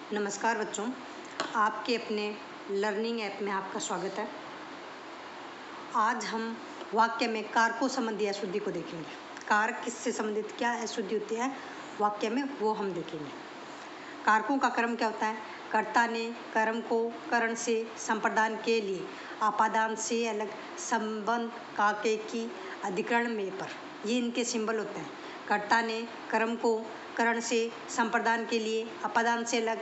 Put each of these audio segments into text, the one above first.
नमस्कार बच्चों, आपके अपने लर्निंग ऐप में आपका स्वागत है। आज हम वाक्य में कारकों संबंधी अशुद्धि को देखेंगे। कारक किससे संबंधित, क्या अशुद्धि होती है वाक्य में, वो हम देखेंगे। कारकों का क्रम क्या होता है? कर्ता ने कर्म को करण से संप्रदान के लिए अपादान से अलग संबंध काके की अधिकरण में पर, ये इनके सिंबल होते हैं। कर्ता ने कर्म को करण से संप्रदान के लिए अपादान से अलग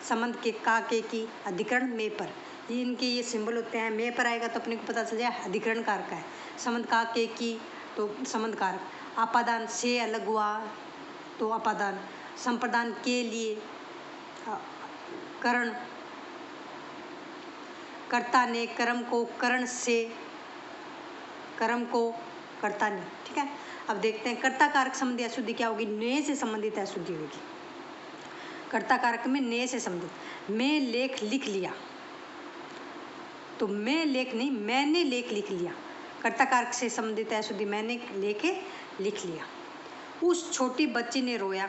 संबंध के काके की अधिकरण में पर, ये इनके ये सिंबल होते हैं। में पर आएगा तो अपने को पता चल जाए अधिकरण कारक है। संबंध काके की तो संबंध कारक, अपादान से अलग हुआ तो अपादान, संप्रदान के लिए करण, कर्ता ने कर्म को करण से, कर्म को कर्ता ने, ठीक है। अब देखते हैं कर्ता कारक संबंधी अशुद्धि क्या होगी। ने से संबंधित अशुद्धि होगी। कर्ता कारक में ने से संबंधित। मैं लेख लिख लिया, तो मैं लेख नहीं, मैंने लेख लिख लिया। कर्ता कारक से संबंधित अशुद्धि, मैंने लेखे लिख लिया। उस छोटी बच्ची ने रोया,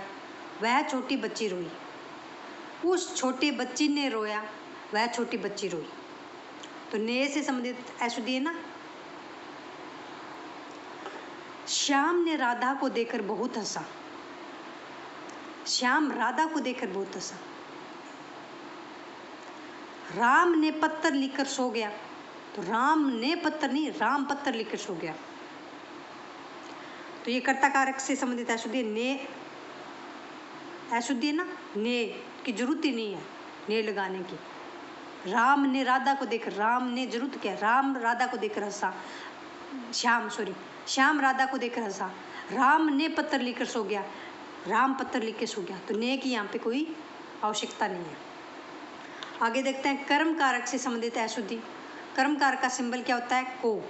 वह छोटी बच्ची रोई। उस छोटी बच्ची ने रोया, वह छोटी बच्ची रोई। तो ने से संबंधित अशुद्धि है ना। श्याम ने राधा को देखकर बहुत हंसा। श्याम राधा को देखकर बहुत हंसा। राम ने पत्थर लिखकर सो गया, तो राम ने पत्थर नहीं, राम पत्थर लिखकर सो गया। तो ये कर्ता कारक से संबंधित अशुद्धि ने, अशुद्धि है ना। ने की जरूरत ही नहीं है ने लगाने की। राम ने राधा को देखकर, राम ने जरूरत क्या, राम राधा को देखकर हंसा। श्याम राधा को देखकर हंसा। राम ने पत्थर लेकर सो गया, राम पत्थर लेकर सो गया। तो ने की यहाँ पे कोई आवश्यकता नहीं है। आगे देखते हैं कर्म कारक से संबंधित अशुद्धि। कर्म कारक का सिंबल क्या होता है? को।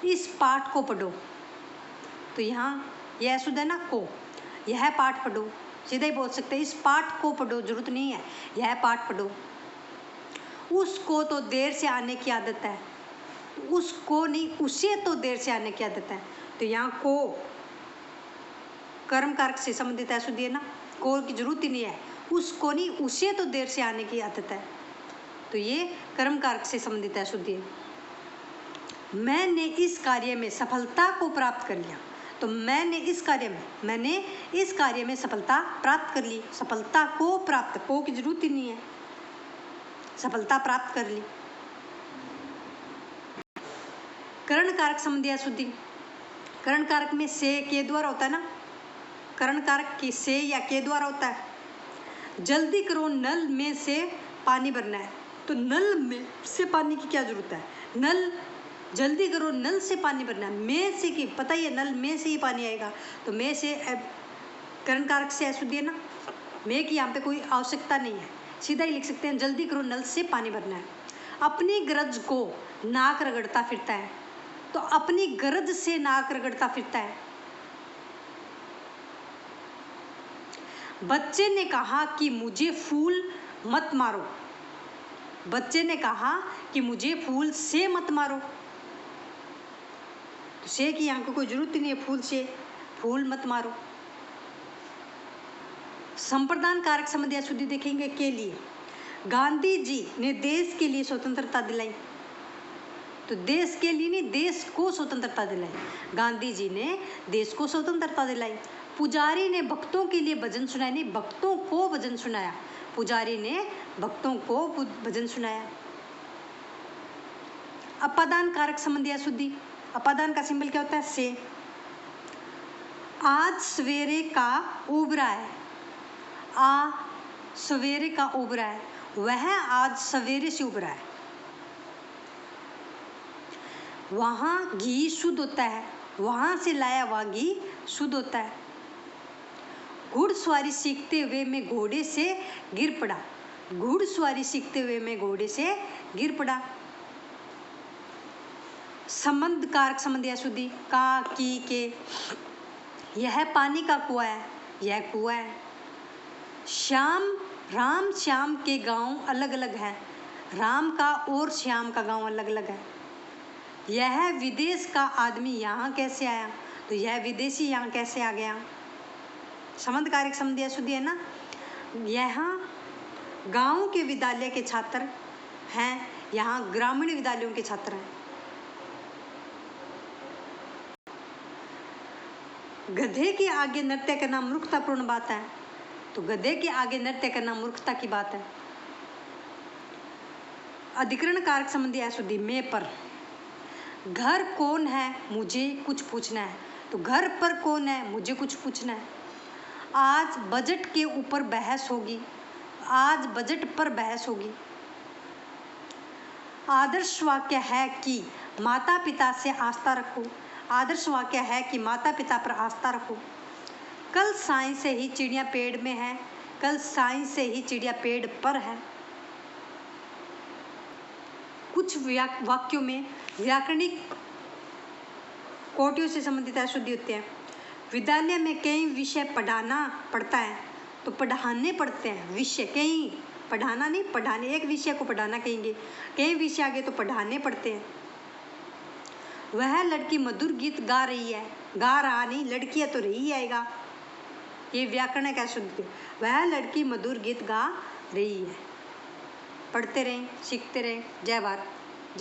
इस पाठ को पढ़ो, तो यहाँ यह अशुद्ध है ना, को। यह पाठ पढ़ो, सीधा ही बोल सकते हैं इस पाठ को पढ़ो, जरूरत नहीं है यह पाठ पढ़ो। उसको तो देर से आने की आदत है, उसको नहीं, उसे तो देर से आने की आदत है। तो यहाँ को कर्म कारक से संबंधित अशुद्धि है ना, को की जरूरत ही नहीं है। उसको नहीं, उसे तो देर से आने की आदत है, तो ये कर्म कारक से संबंधित अशुद्धि है। मैंने इस कार्य में सफलता को प्राप्त कर लिया, तो मैंने इस कार्य में सफलता प्राप्त कर ली। सफलता को प्राप्त, को की जरूरत ही नहीं है, सफलता प्राप्त कर ली। करण कारक संबंधी अशुद्धि। करण कारक में से के द्वारा होता है ना, करण कारक की से या के द्वारा होता है। जल्दी करो नल में से पानी भरना है, तो नल में से पानी की क्या जरूरत है? नल, जल्दी करो नल से पानी भरना है। में से की पता ही है, नल में से ही पानी आएगा, तो में से करण कारक से अशुद्धि है ना। में की यहाँ पे कोई आवश्यकता नहीं है, सीधा ही लिख सकते हैं जल्दी करो नल से पानी भरना है। अपनी गरज को नाक रगड़ता फिरता है, तो अपनी गरज से नाक रगड़ता फिरता है। बच्चे ने कहा कि मुझे फूल मत मारो। बच्चे ने कहा कि मुझे फूल से मत मारो, तो से की यहाँ को कोई जरूरत नहीं है, फूल से, फूल मत मारो। संप्रदान कारक संबंधी अशुद्धि देखेंगे के लिए। गांधी जी ने देश के लिए स्वतंत्रता दिलाई, तो देश के लिए नहीं, देश को स्वतंत्रता दिलाई। गांधी जी ने देश को स्वतंत्रता दिलाई। पुजारी ने भक्तों के लिए भजन सुनाया, नहीं, भक्तों को भजन सुनाया। पुजारी ने भक्तों को भजन सुनाया। अपादान कारक संबंधी अशुद्धि। अपादान का सिंबल क्या होता है? से। आज सवेरे का उबरा है, आ सवेरे का उबरा है, वह आज सवेरे से उबरा है। वहाँ घी शुद्ध होता है, वहाँ से लाया हुआ घी शुद्ध होता है। घुड़सवारी सीखते हुए मैं घोड़े से गिर पड़ा, घुड़सवारी सीखते हुए मैं घोड़े से गिर पड़ा। संबंध कारक संबंधी अशुद्धि। का, की, के। यह पानी का कुआं है, यह कुआं है। राम श्याम के गांव अलग अलग हैं, राम का और श्याम का गांव अलग अलग है। यह विदेश का आदमी यहाँ कैसे आया, तो यह विदेशी यहाँ कैसे आ गया। संबंध कारक संबंधी अशुद्धि है ना। यहाँ गांव के विद्यालय के छात्र हैं, यहाँ ग्रामीण विद्यालयों के छात्र हैं। गधे के आगे नृत्य करना मूर्खतापूर्ण बात है, तो गधे के आगे नृत्य करना मूर्खता की बात है। अधिकरण कारक संबंधी अशुद्धि में पर। घर कौन है, मुझे कुछ पूछना है, तो घर पर कौन है, मुझे कुछ पूछना है। आज बजट के ऊपर बहस होगी, आज बजट पर बहस होगी। आदर्श वाक्य है कि माता पिता से आस्था रखो, आदर्श वाक्य है कि माता पिता पर आस्था रखो। कल साईं से ही चिड़िया पेड़ में है, कल साईं से ही चिड़िया पेड़ पर है। कुछ वाक्यों में व्याकरणिक कोटियों से संबंधित अशुद्धि होती है। विद्यालय में कई विषय पढ़ाना पड़ता है, तो पढ़ाने पड़ते हैं विषय, कई पढ़ाना नहीं, पढ़ाने, एक विषय को पढ़ाना कहेंगे, कई विषय आगे तो पढ़ाने पड़ते हैं। वह लड़की मधुर गीत गा रही है, गा रहा नहीं, लड़की है तो रही आएगा, ये व्याकरण का अशुद्धि। वह लड़की मधुर गीत गा रही है। पढ़ते रहें, सीखते रहें। जय भारत।